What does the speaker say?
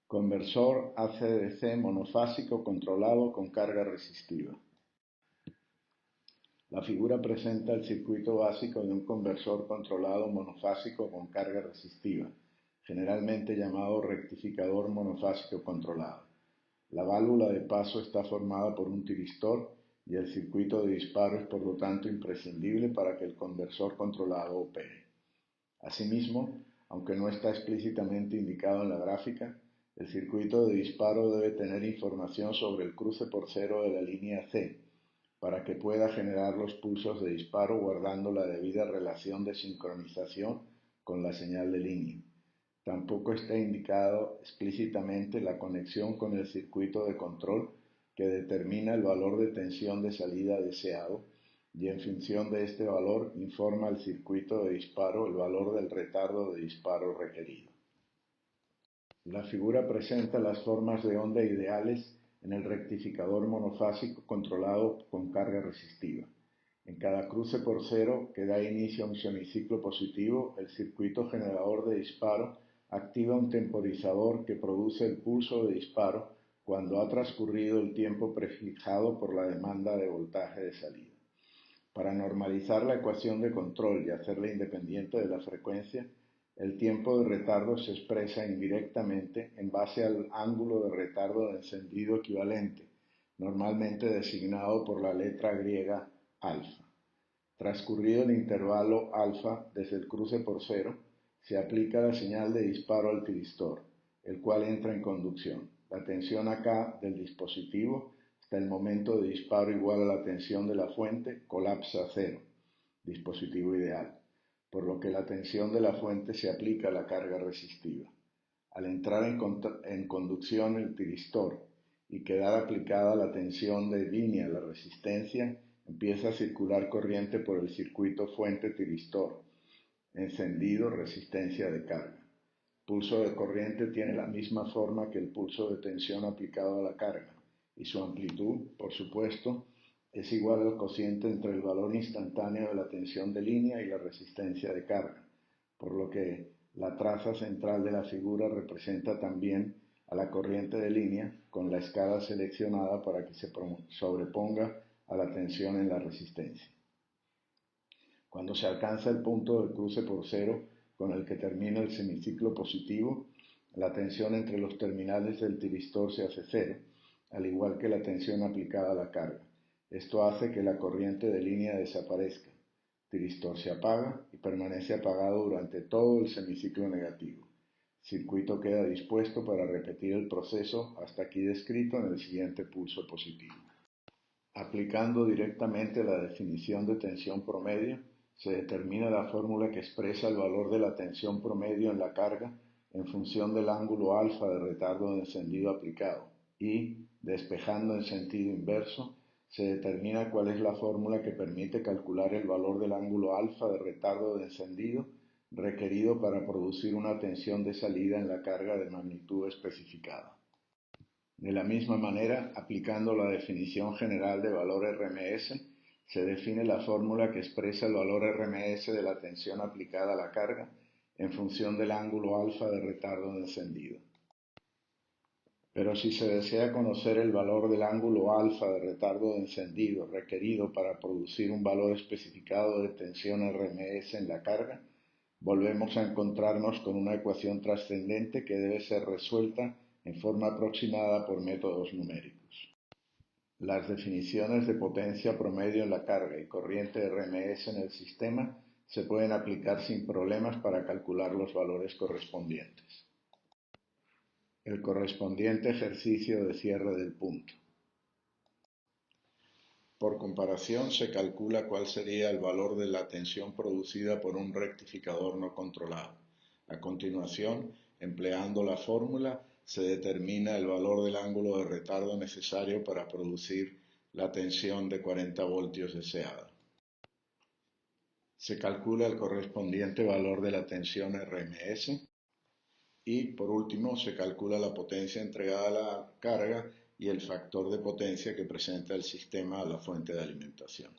Conversor AC/DC monofásico controlado con carga resistiva. La figura presenta el circuito básico de un conversor controlado monofásico con carga resistiva, generalmente llamado rectificador monofásico controlado. La válvula de paso está formada por un tiristor y el circuito de disparo es por lo tanto imprescindible para que el conversor controlado opere. Asimismo, aunque no está explícitamente indicado en la gráfica, el circuito de disparo debe tener información sobre el cruce por cero de la línea C, para que pueda generar los pulsos de disparo guardando la debida relación de sincronización con la señal de línea. Tampoco está indicado explícitamente la conexión con el circuito de control que determina el valor de tensión de salida deseado y en función de este valor informa al circuito de disparo el valor del retardo de disparo requerido. La figura presenta las formas de onda ideales en el rectificador monofásico controlado con carga resistiva. En cada cruce por cero que da inicio a un semiciclo positivo, el circuito generador de disparo activa un temporizador que produce el pulso de disparo cuando ha transcurrido el tiempo prefijado por la demanda de voltaje de salida. Para normalizar la ecuación de control y hacerla independiente de la frecuencia, el tiempo de retardo se expresa indirectamente en base al ángulo de retardo de encendido equivalente, normalmente designado por la letra griega alfa. Transcurrido el intervalo alfa desde el cruce por cero, se aplica la señal de disparo al tiristor, el cual entra en conducción. La tensión K del dispositivo hasta el momento de disparo igual a la tensión de la fuente colapsa a cero, dispositivo ideal, por lo que la tensión de la fuente se aplica a la carga resistiva. Al entrar en conducción el tiristor y quedar aplicada la tensión de línea a la resistencia, empieza a circular corriente por el circuito fuente-tiristor, encendido, resistencia de carga. Pulso de corriente tiene la misma forma que el pulso de tensión aplicado a la carga, y su amplitud, por supuesto, es igual al cociente entre el valor instantáneo de la tensión de línea y la resistencia de carga, por lo que la traza central de la figura representa también a la corriente de línea con la escala seleccionada para que se sobreponga a la tensión en la resistencia. Cuando se alcanza el punto de cruce por cero con el que termina el semiciclo positivo, la tensión entre los terminales del tiristor se hace cero, al igual que la tensión aplicada a la carga. Esto hace que la corriente de línea desaparezca. El tiristor se apaga y permanece apagado durante todo el semiciclo negativo. El circuito queda dispuesto para repetir el proceso hasta aquí descrito en el siguiente pulso positivo. Aplicando directamente la definición de tensión promedio, se determina la fórmula que expresa el valor de la tensión promedio en la carga en función del ángulo alfa de retardo de encendido aplicado y, despejando en sentido inverso, se determina cuál es la fórmula que permite calcular el valor del ángulo alfa de retardo de encendido requerido para producir una tensión de salida en la carga de magnitud especificada. De la misma manera, aplicando la definición general de valor RMS, se define la fórmula que expresa el valor RMS de la tensión aplicada a la carga en función del ángulo alfa de retardo de encendido. Pero si se desea conocer el valor del ángulo alfa de retardo de encendido requerido para producir un valor especificado de tensión RMS en la carga, volvemos a encontrarnos con una ecuación trascendente que debe ser resuelta en forma aproximada por métodos numéricos. Las definiciones de potencia promedio en la carga y corriente RMS en el sistema se pueden aplicar sin problemas para calcular los valores correspondientes. El correspondiente ejercicio de cierre del punto. Por comparación, se calcula cuál sería el valor de la tensión producida por un rectificador no controlado. A continuación, empleando la fórmula, se determina el valor del ángulo de retardo necesario para producir la tensión de 40 voltios deseada. Se calcula el correspondiente valor de la tensión RMS y, por último, se calcula la potencia entregada a la carga y el factor de potencia que presenta el sistema a la fuente de alimentación.